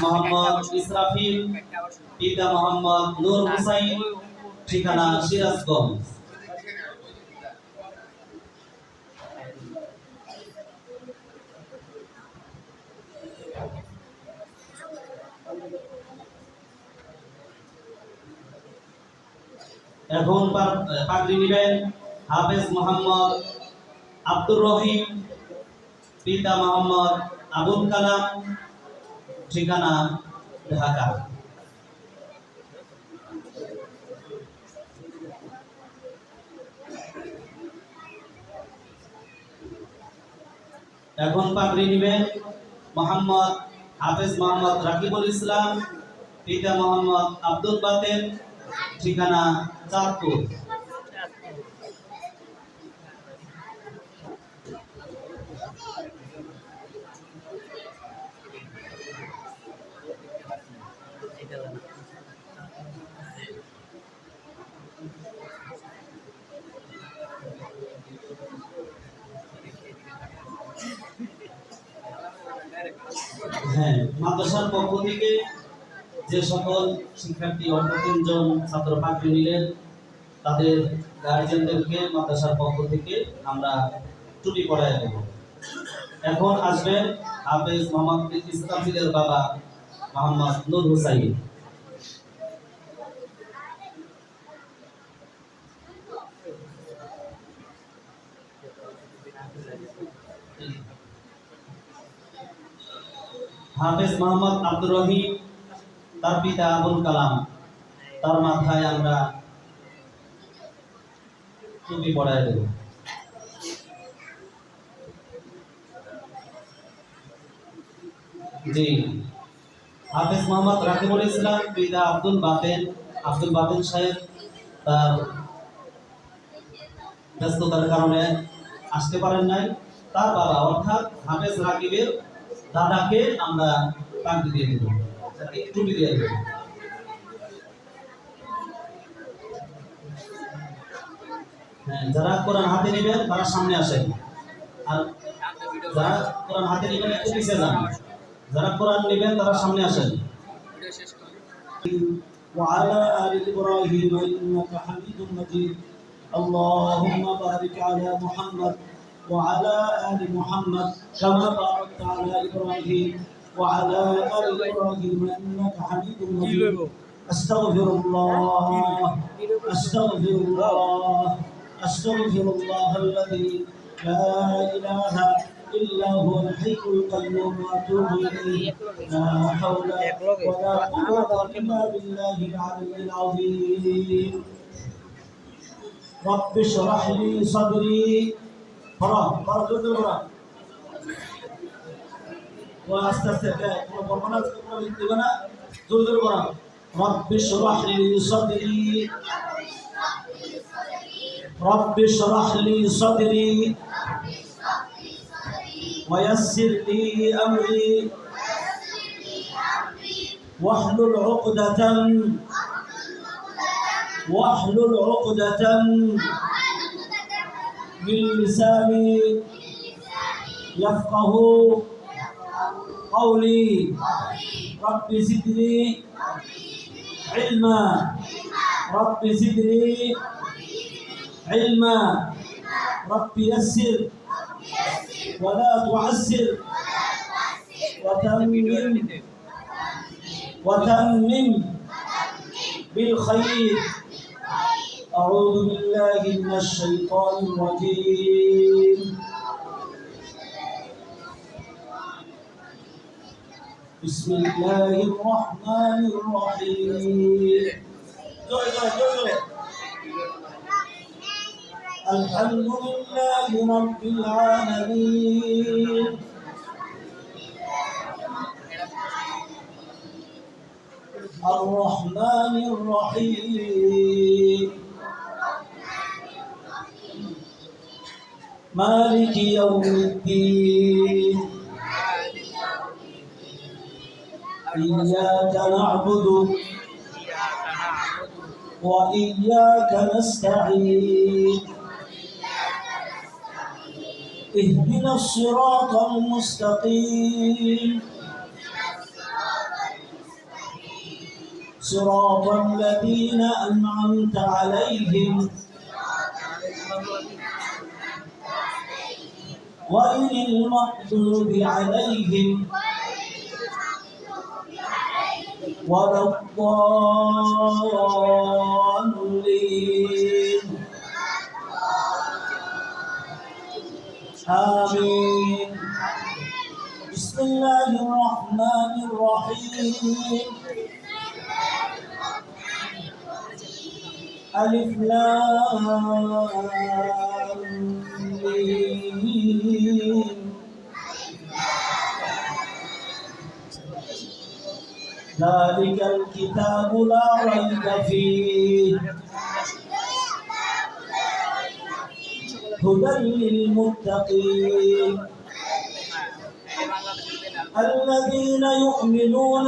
মোহাম্মদ ইসরাফিল, পিতা মোহাম্মদ নূর হুসাইন, ঠিকানা সিরাজগঞ্জ। এখন পাগড়ি নেবেন হাফেজ মোহাম্মদ আব্দুর রহিম, পিতা মোহাম্মদ আবুল কালাম, ঠিকানা ঢাকা। এখন পাগড়ি নেবেন মোহাম্মদ হাফেজ মোহাম্মদ রাকিবুল ইসলাম, পিতা মোহাম্মদ আব্দুল বাতেন, ঠিকানা চাঁদপুর। হ্যাঁ, মাদ্রাসার পক্ষ থেকে যে সকল শিক্ষার্থী অল্প 3 জন ছাত্র পাগড়ি নিলেন তাদের গার্জিয়ানদেরকে মাদ্রাসার পক্ষ থেকে আমরা টুপি পরায় দেব। এখন আসবেন হাফেজ মোহাম্মদ ইসরাফিলের বাবা মোহাম্মদ নূর হুসাইন। হাফেজ মোহাম্মদ আব্দুর রহিম, তার পিতা আবুল কালাম, তার মাথায় আমরা টুপি পরায় দেব। জি, হাফেজ মোহাম্মদ রাকিবুল ইসলাম, পিতা আব্দুল বাতেন সাহেব তার ব্যস্ততার কারণে আসতে পারেন নাই। তার বাবা অর্থাৎ হাফেজ রাকিবের দাদাকে আমরা পাগড়ি দিয়ে দেব, টুপি দিয়ে দেব। হ্যাঁ, যারা কোরআন হাতে নেবেন তারা সামনে আসেন, আর যারা কোরআন হাতে নেবেন একটু পিছিয়ে যান। যারা কোরআন নেবেন তারা সামনে আসেন। وعلى آل إبراهيم إنك حميد مجيد اللهم بارك على محمد وعلى آل محمد كما باركت على إبراهيم وعلى آل إبراهيم إنك حميد مجيد أستغفر الله الذي لا إله إلا هو الحي القيوم وأتوب إليه لا حول ولا قوة إلا بالله العلي العظيم رب اشرح لي صدري وأستغفرك رب اشرح لي صدري ويسر لي أمري واحلل عقدة من لساني يفقه قولي رب زدني علما رب يسر ولا تعسر وتمم بالخير أعوذ بالله من الشيطان الرجيم بسم الله الرحمن الرحيم الحمد لله رب العالمين الرحمن الرحيم مالك يوم الدين إياك نعبد وإياك نستعين اهدنا الصراط المستقيم صراط الذين أنعمت عليهم غير المغضوب عليهم ولا الضالين آمين. بسم الله الرحمن الرحيم. ألف لام ميم. ذلك الكتاب لا ريب فيه هدى للمتقين الذين يؤمنون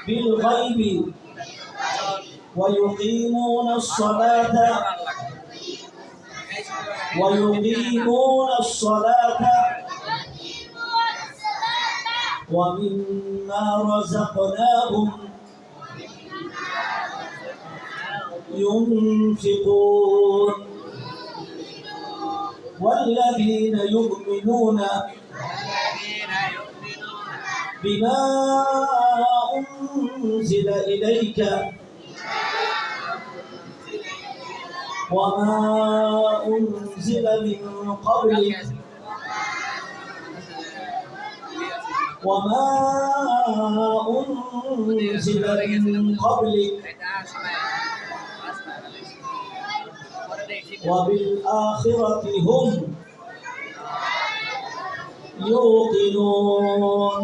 بالغيب ويقيمون الصلاة ومما رزقناهم ينفقون والذين يؤمنون بما أنزل إليك وما أنزل من قبلك وبالآخرة هم يوقنون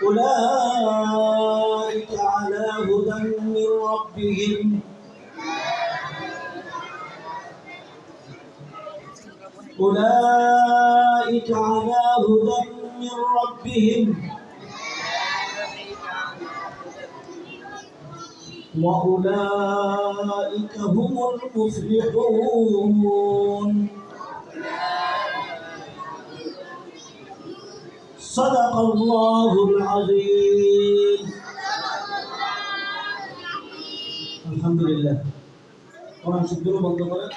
أولئك على هدى من ربهم أولئك على هدى من ربهم وأولئك هم المفلحون. صدق الله العظيم. الحمد لله. قرآن شكر বন্ধ করে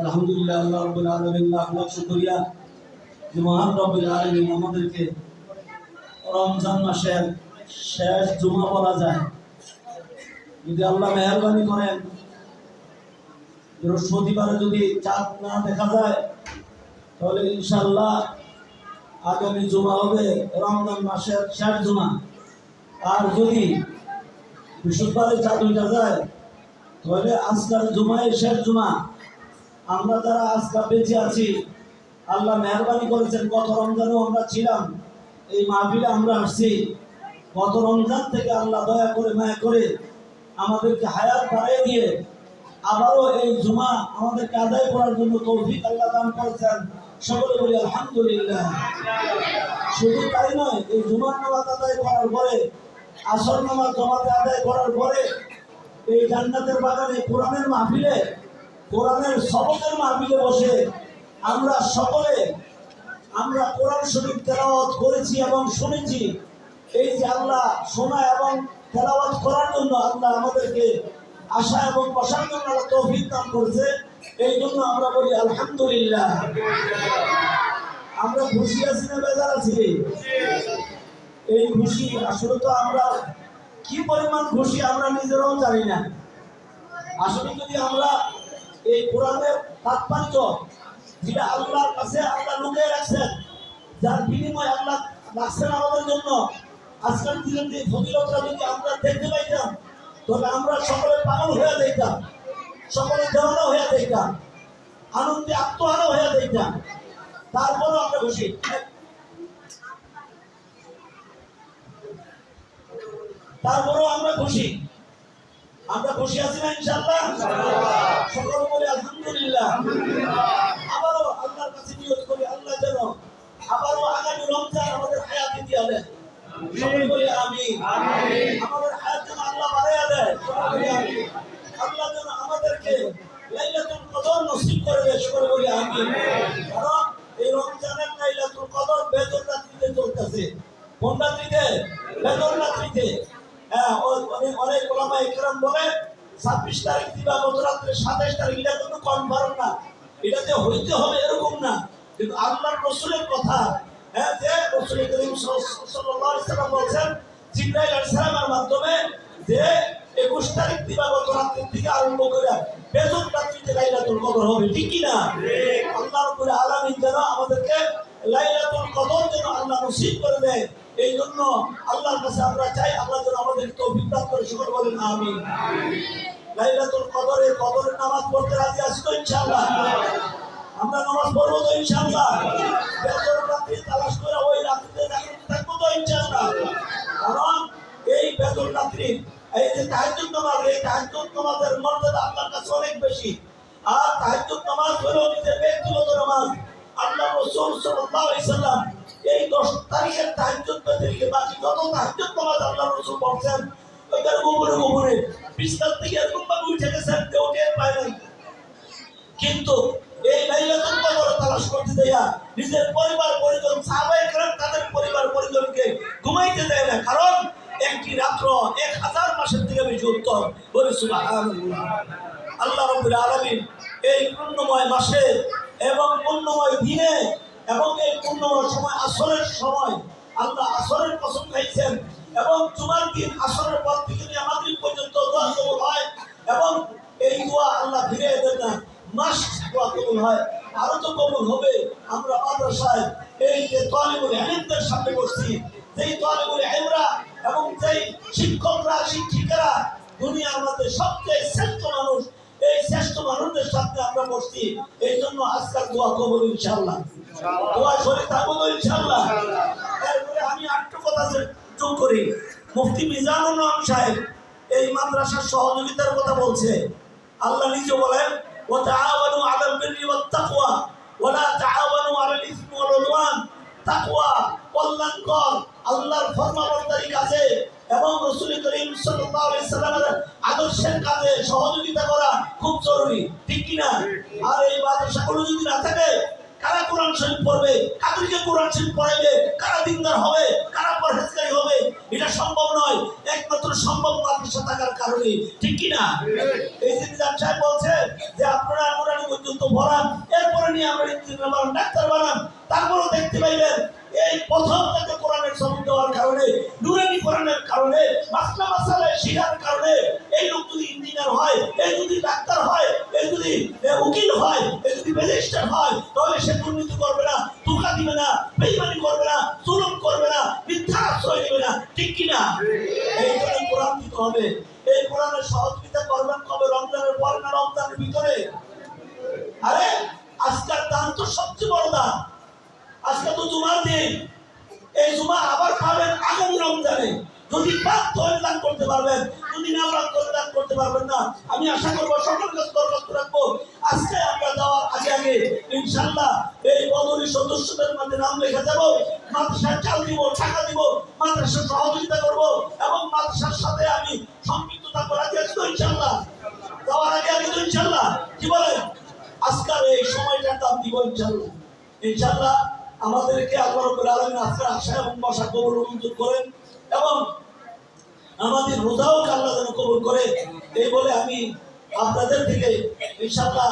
আলহামদুলিল্লাহ আল্লাহ রাব্বুল আলামিন লাখ লাখ শুকরিয়া যে মহান রব্বুল আলামিন আমাদেরকে রমজান মাসের শেষ জুমা বলা যায়। যদি আল্লাহ মেহেরবানি করেন বৃহস্পতিবারে যদি চাঁদ না দেখা যায় তাহলে ইনশাআল্লাহ আগামী জুমা হবে রমজান মাসের শেষ জুমা। আর যদি বৃহস্পতিবারে চাঁদ উঠে যায় তাহলে আজকের জুমায় শেষ জুমা। আমরা যারা আজকে বেঁচে আছি আল্লাহ মেহরবানি করেছেন, গত রমজানেও আমরা ছিলাম, এই মাহফিলে আমরা আসছি। গত রমজান থেকে আল্লাহ দয়া করে মায়া করে আমাদেরকে হায়াত বাড়িয়ে দিয়ে আবারও এই জুমা আমাদেরকে আদায় করার জন্য তৌফিক আল্লাহ দান করেছেন। সকলে বলি আলহামদুলিল্লাহ। শুধু তাই নয়, এই জুমার নামাজ আদায় করার পরে, আসর নামাজ জমাতে আদায় করার পরে এই জান্নাতের বাগানে কোরআনের মাহফিলে, কোরআনের সবকের মাহফিলে বসে আমরা সকলে আমরা কোরআন শরীফ তেলাওয়াত করেছি এবং শুনেছি। এই যে আল্লাহ শোনা এবং তেলাওয়াত করার জন্য আল্লাহ আমাদেরকে আশা এবং বসার জন্য তৌফিক দান করেছে। এই জন্য আমরা বলি আলহামদুলিল্লাহ। আমরা খুশি আছি না বেজার আছি? এই খুশি আসলে তো আমরা কি পরিমাণ খুশি আমরা নিজেরাও জানি না। আসলে যদি আমরা এই কোরআনের তাৎপর্য যেটা আল্লাহর কাছে আল্লাহ লুকিয়ে রাখছেন, যার বিনিময় আল্লাহ রাখছেন আমাদের জন্য, আজকের দিনের যে ফজিলতটা যদি আমরা দেখতে পাইতাম তাহলে আমরা সকলে পাগল হয়ে যেতাম, সকলে দেওয়ানা হয়ে যেতাম, আনন্দে আত্মহারা হয়ে যেতাম। তারপরও আমরা খুশি। তারপরও আমরা খুশি। আমরা খুশি আছি না ইনশাআল্লাহ? সকলে বলি আলহামদুলিল্লাহ। আবারও আল্লাহর কাছে নিয়ত করি আল্লাহ যেন আবারও আগামী রমজান আমাদের হায়াতে দিয়ে দেন। সকলে বলি আমিন। আমাদের হায়াত যেন আল্লাহ বাড়াইয়া দেয়। আল্লাহ যেন আমাদেরকে লাইলাতুল কদর নসিব করে দেয়। সকলে বলি আমিন। কারণ এই রমজানের লাইলাতুল কদর বেজর রাত্রিতে চলতেছে। করতেছে কোন রাত্রিতে? বেতন রাত্রিতে। হ্যাঁ, অনেক ওলামা একরাম বলে 26 তারিখ দিবা গত রাত্রে 27 তারিখ, এটা কোনো কনফার্ম না, এটাতে হইতে হবে এরকম না, কিন্তু আল্লাহর রাসূলের কথা, হ্যাঁ, যে রাসূল করিম সাল্লাল্লাহু আলাইহি সাল্লাম বলেন জিবরাইল আলাইহিস সালামের মাধ্যমে যে 21 তারিখ দিবা গত রাত্রি থেকে আরম্ভ করে বেতন রাত্রিতে লাইলাতুল কদর হবে, ঠিক কি না? আল্লাহ রাব্বুল আলামিন যেন আমাদেরকে লাইলাতুল কদর যেন আল্লাহ নসিব করে দেয়, এই জন্য আল্লাহর কাছে আমরা চাই আল্লাহ যেন আমাদের তৌফিক দান করে, সকলে বলেন আমিন। লাইলাতুল কদরের নামাজ পড়তে রাজি আছি তো ইনশাআল্লাহ? আমরা নামাজ পড়বো তো ইনশাআল্লাহ? বেতন রাত্রি তালাশ করে ওই রাত্রিতে থাকবো তো ইনশাআল্লাহ? কারণ এই বেতন রাত্রি, এই যে তাহাজ্জুদ নামাজ, এই তাহাজ্জুদ নামাজের মর্যাদা আল্লাহর কাছে অনেক বেশি। আর তাহাজ্জুদ নামাজ হলো নিজের ব্যক্তিগত নামাজ। আল্লাহ রাসূল সাল্লাল্লাহু আলাইহি সাল্লাম এই 10 তারিখের তাহাজ্জুদ ব্যতিরেকে বাকি যত তাহাজ্জুদ নামাজ আল্লাহ রাসূল পড়ছেন, ওইটার গোপনে বিছানা থেকে এরকম ভাবে উঠে গেছেন, কেউ টের পায় নাই। কিন্তু এই লাইলাতুল কদর তালাশ করতে দেয়া নিজের পরিবার পরিজন, সাহাবায়ে কেরাম তাদের পরিবার পরিজনকে ঘুমাইতে দেয় না, কারণ একটি রাত্র 1000 মাসের থেকে বেশি উত্তম। বলে সুবহানাল্লাহ। আল্লাহ রাব্বুল আলামিন এই পুণ্যময় মাসে এবং পুণ্যময় দিনে এবং এই পুণ্যময় সময় আসরের সময় আল্লাহ আসরের কসম খাইছেন, এবং জুমার দিন আসরের পর থেকে নিয়ে মাগরিব পর্যন্ত দোয়া কবুল হয়, এবং এই দোয়া আল্লাহ ফিরিয়ে দেন না, মাস দোয়া কবুল হয়। আরো তো কবুল হবে। আমরা মাদ্রাসায় এই যে তালিবুল ইলমদের সামনে বসছি, যেই তালিবুল ইলমরা এবং যেই শিক্ষকরা শিক্ষিকারা দুনিয়ার মধ্যে সবচেয়ে শ্রেষ্ঠ মানুষ, এই শ্রেষ্ঠ মানুষদের সাথে আমরা বসছি, এই জন্য আজকাল দোয়া কবুল ইনশাআল্লাহ। দোয়া শরীর থাকবো তো ইনশাআল্লাহ। এরপরে আমি আরেকটু কথা যোগ করি। মুফতি মিজানুর রহমান সাহেব এই মাদ্রাসার সহযোগিতার কথা বলছে। আল্লাহ নিজে বলেন ওয়া তাআওয়ানু আলাল বিররি ওয়াত তাকওয়া ওয়া লা তাআওয়ানু আলাল ইসমি ওয়াল উদওয়ান। তাকওয়া কল্যাণকর আল্লাহর ফরমাবরদারি কাজে এবং রাসূল করিম সাল্লাল্লাহু আলাইহি সাল্লামের আদর্শের কাজে সহযোগিতা করা খুব জরুরি, ঠিক কি না? আর এই মাদ্রাসাগুলো যদি না থাকে, কারা কোরআন শরীফ পড়বে, কাদেরকে কোরআন শরীফ পড়াইবে, কারা দিনদার হবে, কারা পরহেজগারী হবে? এটা সম্ভব নয়, একমাত্র সম্ভব মাদ্রাসা থাকার কারণে, ঠিক কি না? এই যে নিজাম সাহেব বলছে যে আপনারা নুরানি পর্যন্ত পড়ান, এরপরে নিয়ে আমরা ইঞ্জিনিয়ার বানান, ডাক্তার বানান, তারপরেও দেখতে পাইবেন এই প্রথম থেকে কোরআনের সবক দেওয়ার কারণে, নুরানি কোরআনের কারণে, মাসলা মাসালায় শিখার কারণে এই লোক যদি ইঞ্জিনিয়ার হয়, এই যদি ডাক্তার হয়, এই যদি উকিল হয়, এই যদি ম্যাজিস্ট্রেট হয়, তাহলে সে দুর্নীতি করবে না, ধোঁকা দিবে না, বেঈমানি করবে না, জুলুম করবে না, মিথ্যা আশ্রয় দিবে না, ঠিক কি না? এই জন্য কোরআন দিতে হবে। এই কোরআনের সহযোগিতা করবেন কবে? রমজানের পরে না রমজানের ভিতরে? আরে আজকের দান তো সবচেয়ে বড় দান। আজকে তো জুমার দিন, এই জুমা আবার পাবেন আগামী রমজানে। যদি পাক ধরে দান করতে পারবেন, যদি না পাক ধরে দান করতে পারবেন না, আমি আশা করবো সকলের কাছে দরখাস্ত রাখবো, আজকে আমরা যাওয়ার আগে ইনশাআল্লাহ এই বদরি সদস্যদের মধ্যে নাম লেখা যাবো, মাদ্রাসায় চাল দিব, টাকা দিব, মাদ্রাসার সহযোগিতা করবো, এবং মাদ্রাসার সাথে আমি সম্পৃক্ত থাকবো। রাজি আছি তো ইনশাআল্লাহ? যাওয়ার আগে তো ইনশাআল্লাহ, কি বলেন? আজকের এই সময়টা দাম দিব ইনশাআল্লাহ। ইনশাআল্লাহ আমাদেরকে আল্লাহ রাব্বুল আলামিন আজকের আশা এবং বসা কবুল মঞ্জুর করেন, এবং আমাদের রোজাও আল্লাহ যেন কবুল করে। এই বলে আমি আপনাদের থেকে ইনশাআল্লাহ,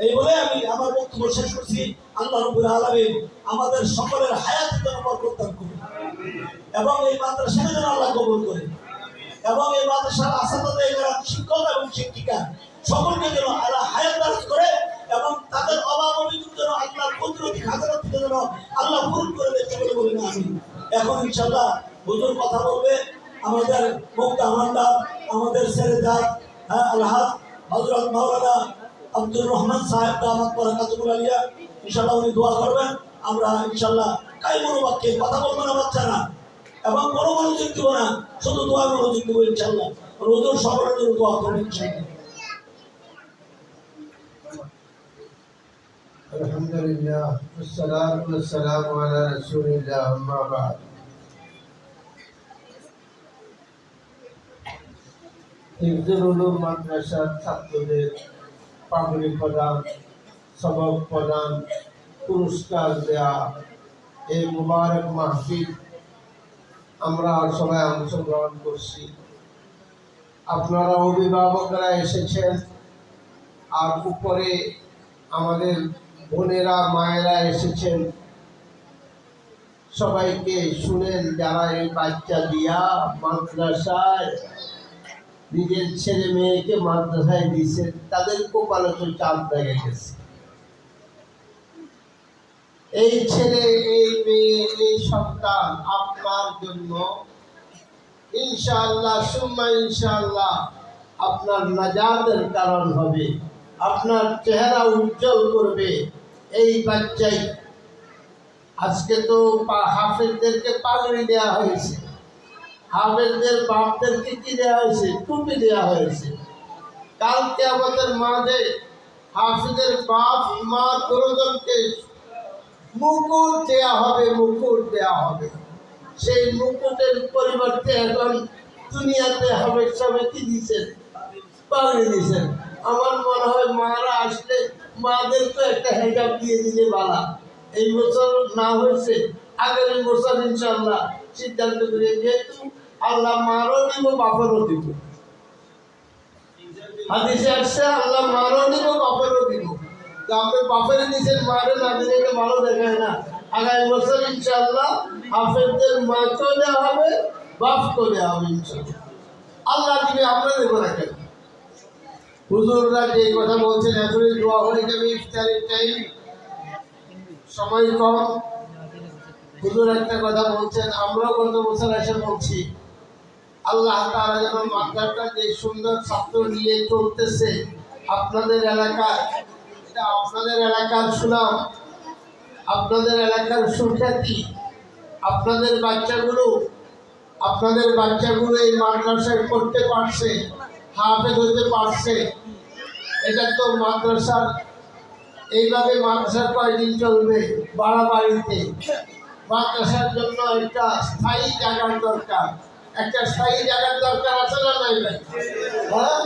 এই বলে আমি আমার বক্তব্য শেষ করছি। আল্লাহ রাব্বুল আলামিন আমাদের সকলের হায়াতের জন্য বরকত দান করুন, এবং এই মাদ্রাসাকে যেন আল্লাহ কবুল করে, এবং এই মাদ্রাসার আসাদা, শিক্ষক এবং শিক্ষিকা সকলকে যেন আল্লাহ হায়াত দান করে, এবং তাদের অভাব অভিযোগ যেন আল্লাহর কুদরতি খাজানা থেকে যেন আল্লাহ পূরণ করে দিতে বলে না আমি। এখন ইনশাআল্লাহ হুজুর কথা বলবে আমাদের মুক্তা আমানদার, আমাদের সেরেদার আলহাজ হযরত মাওলানা আব্দুর রহমান সাহেব দামাত বরকাতুল আলিয়া। ইনশাআল্লাহ উনি দোয়া করবেন। আমরা ইনশাআল্লাহ কাই মনোবাক্যে কথা বলবো না বাচ্চারা, এবং কোনো মনোযোগ দিব না, শুধু দোয়া মনোযোগ দিব ইনশাআল্লাহ। হুজুর সকলের জন্য দোয়া করবেন ইনশাআল্লাহ। আলহামদুলিল্লাহ ওয়াসসালাতু ওয়াসসালামু আলা রাসূলিল্লাহ, আম্মা বা'দ। হিফজুল উলুম মাদ্রাসার ছাত্রদের পাগড়ি প্রদান, সবক প্রদান, পুরস্কার দেয়া এই মুবারক মাহফিল আমরা সবাই অংশগ্রহণ করছি। আপনারা অভিভাবকরা এসেছেন, আর উপরে আমাদের বোনেরা মায়েরা এসেছেন। সবাইকে শুনেন যারা এই বাচ্চা দিয়া মাদ্রাসায় নিজের ছেলে মেয়েকে মাদ্রাসায় দিয়েছেন, তাদের কপালে তো চাঁদ দেখে গেছে। এই ছেলে, এই মেয়ে, এই সন্তান আপনার জন্য ইনশাআল্লাহ সুম্মা ইনশাআল্লাহ আপনার নাজাতের কারণ হবে, আপনার চেহারা উজ্জ্বল করবে। এই বাচ্চাই আজকে তো হাফেজদেরকে পাগড়ি দেওয়া হয়েছে, হাফেজদের বাপদেরকে কি দেওয়া হয়েছে? টুপি দেওয়া হয়েছে। কালকে আমাদের মাঝে হাফেজের বাপ মা দুজনকে মুকুট দেওয়া হবে, মুকুট দেওয়া হবে। সেই মুকুটের পরিবর্তে এখন দুনিয়াতে হাফেজ সাহেব কি দিচ্ছেন? পাগড়ি দিচ্ছেন। আমার মনে হয় মারা আসলে মাদের তো একটা হেজাব দিয়ে দিলে বালা। এই বছর না হয়েছে, আগের বছর ইনশাআল্লাহ সিদ্ধান্ত করে, যেহেতু আল্লাহ মারও দিব বাপেরও দিব। হাদিসে আসছে আল্লাহ মারও দিব বাপেরও দিব। তো আপনি বাপের নিচের মারে না দিলে এটা ভালো দেখায় না। আগামী বছর ইনশাআল্লাহ হাফেজদের মাকেও দেওয়া হবে, বাপকেও দেওয়া হবে ইনশাআল্লাহ। আল্লাহ দিবে, আমরা দেবো না কেন? হুজুররা যে কথা বলছেন, এখনই দোয়া হয়ে যাবে। ইফতারের টাইম, সময় কম। হুজুর একটা কথা বলছেন, আমরা গত বছর এসে বলছি, আল্লাহ তাআলা যেন মাদ্রাসাটা যে সুন্দর ছাত্র নিয়ে চলতেছে আপনাদের এলাকায়, এটা আপনাদের এলাকার সুনাম, আপনাদের এলাকার সুখ্যাতি। আপনাদের বাচ্চাগুলো এই মাদ্রাসায় পড়তে পারছে, হাফেজ হতে পারছে। এটা তো মাদ্রাসার, এইভাবে মাদ্রাসার কয়দিন চলবে? বাড়াবাড়িতে মাদ্রাসার জন্য একটা স্থায়ী জায়গার দরকার। একটা স্থায়ী জায়গার দরকার আছে না নাই ভাই? হ্যাঁ,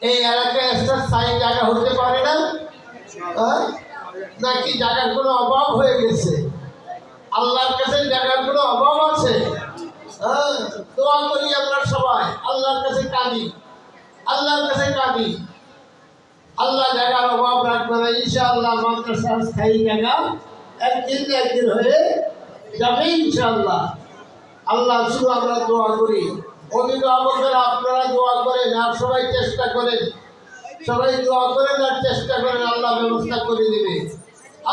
এই এলাকায় একটা স্থায়ী জায়গা হতে পারে না? হ্যাঁ, নাকি জায়গার কোনো অভাব হয়ে গেছে? আল্লাহর কাছে জায়গার কোনো অভাব আছে? হ্যাঁ, দোয়া করি আমরা সবাই, আল্লাহর কাছে কাঁদি, আল্লাহর কাছে কাঁদি। আল্লাহ জায়গার অভাব রাখবে না ইনশাআল্লাহ। মাদ্রাসার স্থায়ী জায়গা একদিন হয়ে যাবে ইনশাআল্লাহ। আল্লাহ শুধু আমরা দোয়া করি, অভিভাবকেরা আপনারা দোয়া করেন, আর সবাই চেষ্টা করেন, সবাই দোয়া করেন আর চেষ্টা করেন। আল্লাহ ব্যবস্থা করে দিবে,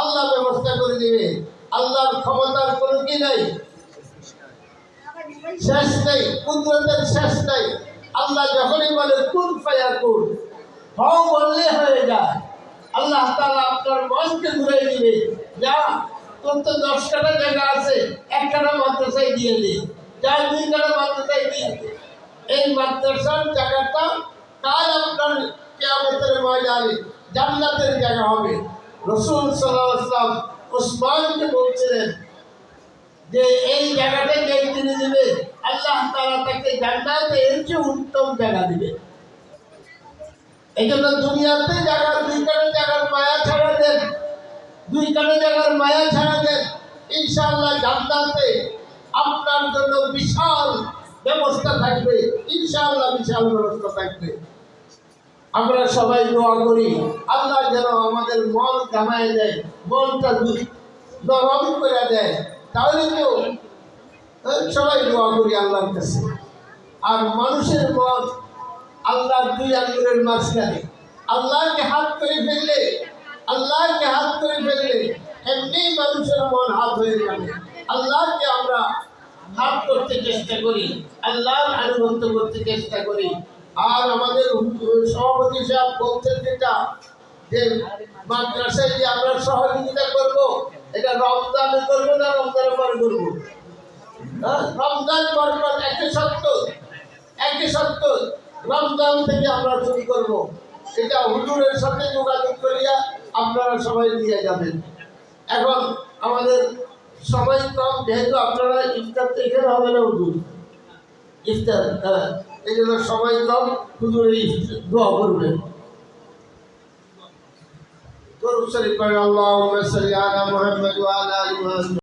আল্লাহ ব্যবস্থা করে দিবে। আল্লাহর ক্ষমতার কোনো কি নাই, শেষ নেই, কুদরতের শেষ নাই। আল্লাহ যখনই বলে কুন ফায়াকুন, হও বললে হয়ে যায়। আল্লাহ তাআলা আপনার মনকে ঘুরে দিবে, যা তোর তো 10 কাঠা জায়গা আছে, 1 কাঠা মাদ্রাসায় দিয়ে দে, যা 2 কাঠা মাদ্রাসায় দিয়ে দে। এই মাদ্রাসার জায়গাটা কাল আপনার কিয়ামতের ময়দানে জান্নাতের জায়গা হবে। রাসূল সাল্লাল্লাহু আলাইহি ওয়াসাল্লাম ওসমানকে বলছিলেন যে এই জায়গাটা যে তিনি দিবে, আল্লাহ তাআলা তাকে জান্নাতে এর চেয়ে উত্তম জায়গা দিবে। এই জন্য দুনিয়াতে জায়গা 2 কাঠা জায়গার মায়া ছাড়া দেন, 2 কাঠা জায়গার মায়া ছাড়া দেন, ইনশাআল্লাহ জান্নাতে আপনার জন্য বিশাল ব্যবস্থা থাকবে, ইনশাআল্লাহ বিশাল ব্যবস্থা থাকবে। আমরা সবাই দোয়া করি আল্লাহ যেন আমাদের মন কামায় দেয়, মনটা নরম করে দেয়। তাহলে তো সবাই দোয়া করি আল্লাহর কাছে। আর মানুষের মন আল্লাহর 2 আঙ্গুলের মাঝখানে, আল্লাহকে হাত করে ফেললে, আল্লাহকে হাত করে ফেললে এমনি মানুষের মন হাত হয়ে যাবে। আল্লাহকে আমরা হাত করতে চেষ্টা করি, আল্লাহর আনুগত্য করতে চেষ্টা করি। আর আমাদের সভাপতি সাহেব বলছেন যেটা, যে মাদ্রাসায় যে আমরা সহযোগিতা করবো, এটা রমজানে করবো না রমজানের পরে করবো? রমজান বরকত একই সত্য রমজান থেকে আমরা শুরু করবো। এটা হুজুরের সাথে যোগাযোগ করিয়া আপনারা সবাই দিয়ে যাবেন। এখন আমাদের সময় কম, যেহেতু আপনারা ইফতার তো এখানে হবে না হুজুর, ইফতার, এই জন্য সময় কম, হুজুরের দোয়া করবেন। দরুদ শরীফ পড়েন, আল্লাহুম্মা সাল্লি আলা মুহাম্মাদ ওয়া আলা আলি মুহাম্মাদ।